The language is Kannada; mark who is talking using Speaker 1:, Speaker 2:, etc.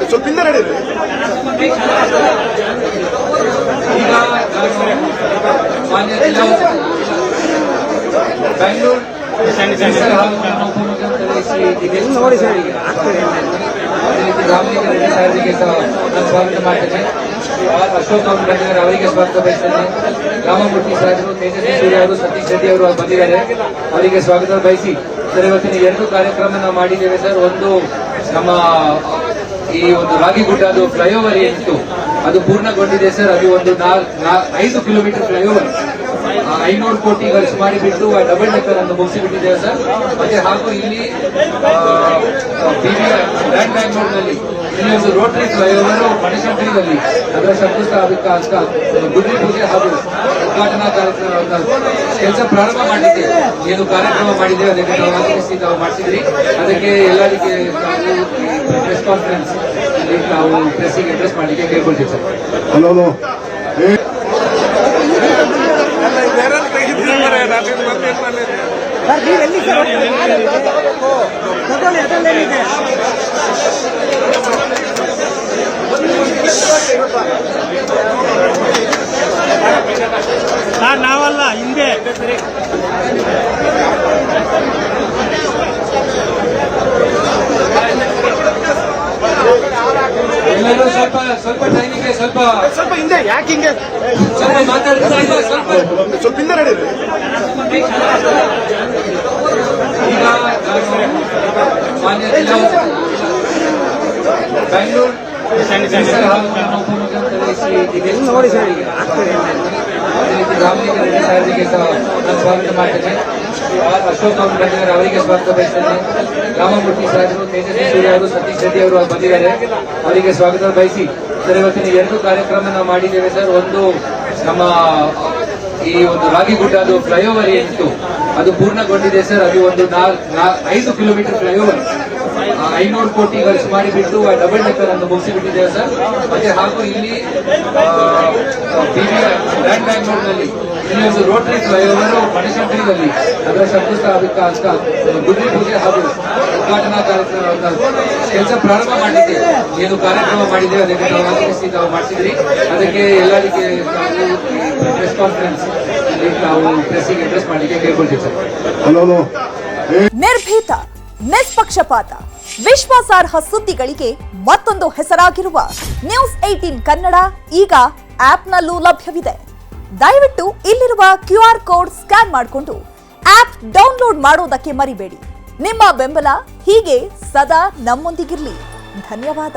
Speaker 1: ಸ್ವಲ್ಪ ಹಿಂದೆ ನಡೀರಿ.
Speaker 2: ಈಗ ಮಾನ್ಯ ಜಿಲ್ಲಾ ಬೆಂಗಳೂರು
Speaker 3: ನೋಡಿ ಸರ್,
Speaker 2: ರಾಮಲಿಂಗ ರೆಡ್ಡಿ ಸಾಹೇಬರಿಗೆ ನಾನು ಸ್ವಾಗತ ಮಾಡ್ತೇನೆ. ಅಶೋಕ್ ಅವರು ಬಂದಿದ್ದಾರೆ, ಅವರಿಗೆ ಸ್ವಾಗತ ಬಯಸ್ತೇನೆ. ರಾಮಮೂರ್ತಿ ಸಾಹೇಬರು, ತೇಜಸ್ವಿ ಸೂರ್ಯ ಅವರು, ಸತೀಶ್ ರೆಡ್ಡಿ ಅವರು ಬಂದಿದ್ದಾರೆ, ಅವರಿಗೆ ಸ್ವಾಗತ ಬಯಸಿ ಸರ್ ಇವತ್ತಿನ 2 ಕಾರ್ಯಕ್ರಮ ನಾವು ಮಾಡಿದ್ದೇವೆ ಸರ್. ಒಂದು ನಮ್ಮ ಈ ಒಂದು ರಾಗಿಗುಡ್ಡದು ಫ್ಲೈಓವರ್ ಏನಿತ್ತು ಅದು ಪೂರ್ಣಗೊಂಡಿದೆ ಸರ್. ಅದು ಒಂದು 5 ಕಿಲೋಮೀಟರ್ ಫ್ಲೈಓವರ್ 500 ಕೋಟಿ ಖರ್ಚು ಮಾಡಿಬಿಟ್ಟು ಡಬಲ್ ಡೆಕ್ಕರ್ ಅನ್ನು ಮುಗಿಸಿಬಿಟ್ಟಿದ್ದೇವೆ ಸರ್. ಮತ್ತೆ ಹಾಗೂ ಇಲ್ಲಿ ಗ್ರ್ಯಾಂಡ್ ಬ್ಯಾಂಗ್ಳೂರ್ನಲ್ಲಿ ಇಲ್ಲಿ ಒಂದು ರೋಟರಿ ಫ್ಲೈಓವರ್ ಬನಶಂಕರಿನಲ್ಲಿ ಅದರ ಶಂಕುಸ್ಥಾಪಕ ಗುಡ್ರಿ ಪೂಜೆ ಹಾಗೂ ಉದ್ಘಾಟನಾ ಕಾರ್ಯಕ್ರಮ ಕೆಲಸ ಪ್ರಾರಂಭ ಮಾಡಿದ್ದೇವೆ. ಏನು ಕಾರ್ಯಕ್ರಮ ಮಾಡಿದ್ದೇವೆ ಅದಕ್ಕೆ ನಾವು ಆಗಮಿಸಿ ನಾವು ಮಾಡಿಸಿದ್ರಿ. ಅದಕ್ಕೆ ಎಲ್ಲರಿಗೆ ಪ್ರೆಸ್ ಕಾನ್ಫರೆನ್ಸ್ ನಾವು ಪ್ರೆಸ್ಸಿಗೆ ಅಡ್ರೆಸ್ ಮಾಡಲಿಕ್ಕೆ ಕೇಳ್ಕೊಳ್ತೀವಿ ಸರ್.
Speaker 3: ಸರ್ ನೀವೆಲ್ಲಿ ಸರ್ ತಗೊಳ್ಳಿ, ಅದರಲ್ಲೇನಿದೆ. ಸರ್ ನಾವಲ್ಲ, ಹಿಂದೆ
Speaker 2: ಎಲ್ಲರೂ ಸ್ವಲ್ಪ ಟೈಮಿಗೆ ಸ್ವಲ್ಪ
Speaker 1: ಹಿಂದೆ. ಯಾಕೆ ಹಿಂಗೆ?
Speaker 2: ಸ್ವಲ್ಪ ಮಾತಾಡ್ತಾ
Speaker 1: ಸ್ವಲ್ಪ ಹಿಂದೆ ನಡೀರಿ.
Speaker 2: ಈಗ ಮಾನ್ಯ ಜಿಲ್ಲಾ ಬೆಂಗಳೂರು
Speaker 3: ನೋಡಿ ಸರ್,
Speaker 2: ರಾಮಲಿಂಗ ರೆಡ್ಡಿ ಸಾಹೇಬರಿಗೆ ನಾನು ಸ್ವಾಗತ ಮಾಡ್ತೇನೆ. ಅಶೋಕ್ ಅವರು ಬಂದಿದ್ದಾರೆ, ಅವರಿಗೆ ಸ್ವಾಗತ ಬಯಸ್ತೇನೆ. ರಾಮಮೂರ್ತಿ ಸಾಹೇಬರು, ತೇಜಸ್ವಿ ಸೂರ್ಯ ಅವರು, ಸತೀಶ್ ರೆಡ್ಡಿ ಅವರು ಬಂದಿದ್ದಾರೆ, ಅವರಿಗೆ ಸ್ವಾಗತ ಬಯಸಿ ಸರ್ ಇವತ್ತಿನ 2 ಕಾರ್ಯಕ್ರಮ ನಾವು ಮಾಡಿದ್ದೇವೆ ಸರ್. ಒಂದು ನಮ್ಮ ಈ ಒಂದು ರಾಗಿಗುಡ್ಡದು ಫ್ಲೈಓವರ್ ಏನಿತ್ತು ಅದು ಪೂರ್ಣಗೊಂಡಿದೆ ಸರ್. ಅದು ಒಂದು 5 ಕಿಲೋಮೀಟರ್ ಫ್ಲೈಓವರ್ 500 ಕೋಟಿ ಖರ್ಚು ಮಾಡಿಬಿಟ್ಟು ಡಬಲ್ ಡೆಕ್ಕರ್ ಅನ್ನು ಮುಗಿಸಿಬಿಟ್ಟಿದ್ದೇವೆ ಸರ್. ಮತ್ತೆ ಹಾಗೂ ಇಲ್ಲಿ ಗ್ರ್ಯಾಂಡ್ ಬ್ಯಾಂಗ್ಳೂರ್ನಲ್ಲಿ ಇಲ್ಲಿ ಒಂದು ರೋಟರಿ ಫ್ಲೈಓವರ್ ಬನಶಂಕರಿನಲ್ಲಿ ಅದರ ಶಂಕುಸ್ಥಾಪಕ ಗುಡ್ರಿ ಪೂಜೆ ಹಾಗೂ ಉದ್ಘಾಟನಾ ಕಾರ್ಯಕ್ರಮ ಕೆಲಸ ಪ್ರಾರಂಭ ಮಾಡಿದ್ದೇವೆ. ಏನು ಕಾರ್ಯಕ್ರಮ ಮಾಡಿದ್ದೇವೆ ಅದಕ್ಕೆ ನಾವು ಆಗಮಿಸಿ ನಾವು ಮಾಡಿಸಿದ್ರಿ. ಅದಕ್ಕೆ ಎಲ್ಲರಿಗೆ ಪ್ರೆಸ್ ಕಾನ್ಫರೆನ್ಸ್ ನಾವು ಪ್ರೆಸ್ಸಿಗೆ ಅಡ್ರೆಸ್ ಮಾಡಲಿಕ್ಕೆ ಕೇಳ್ಕೊಳ್ತೀವಿ ಸರ್.
Speaker 4: ನಿರ್ಭೀತ, ನಿಷ್ಪಕ್ಷಪಾತ, ವಿಶ್ವಾಸಾರ್ಹ ಸುದ್ದಿಗಳಿಗೆ ಮತ್ತೊಂದು ಹೆಸರಾಗಿರುವ ನ್ಯೂಸ್ 18 ಕನ್ನಡ ಈಗ ಆಪ್ನಲ್ಲೂ ಲಭ್ಯವಿದೆ. ದಯವಿಟ್ಟು ಇಲ್ಲಿರುವ QR ಕೋಡ್ ಸ್ಕ್ಯಾನ್ ಮಾಡಿಕೊಂಡು ಆಪ್ ಡೌನ್ಲೋಡ್ ಮಾಡೋದಕ್ಕೆ ಮರಿಬೇಡಿ. ನಿಮ್ಮ ಬೆಂಬಲ ಹೀಗೆ ಸದಾ ನಮ್ಮೊಂದಿಗಿರಲಿ. ಧನ್ಯವಾದ.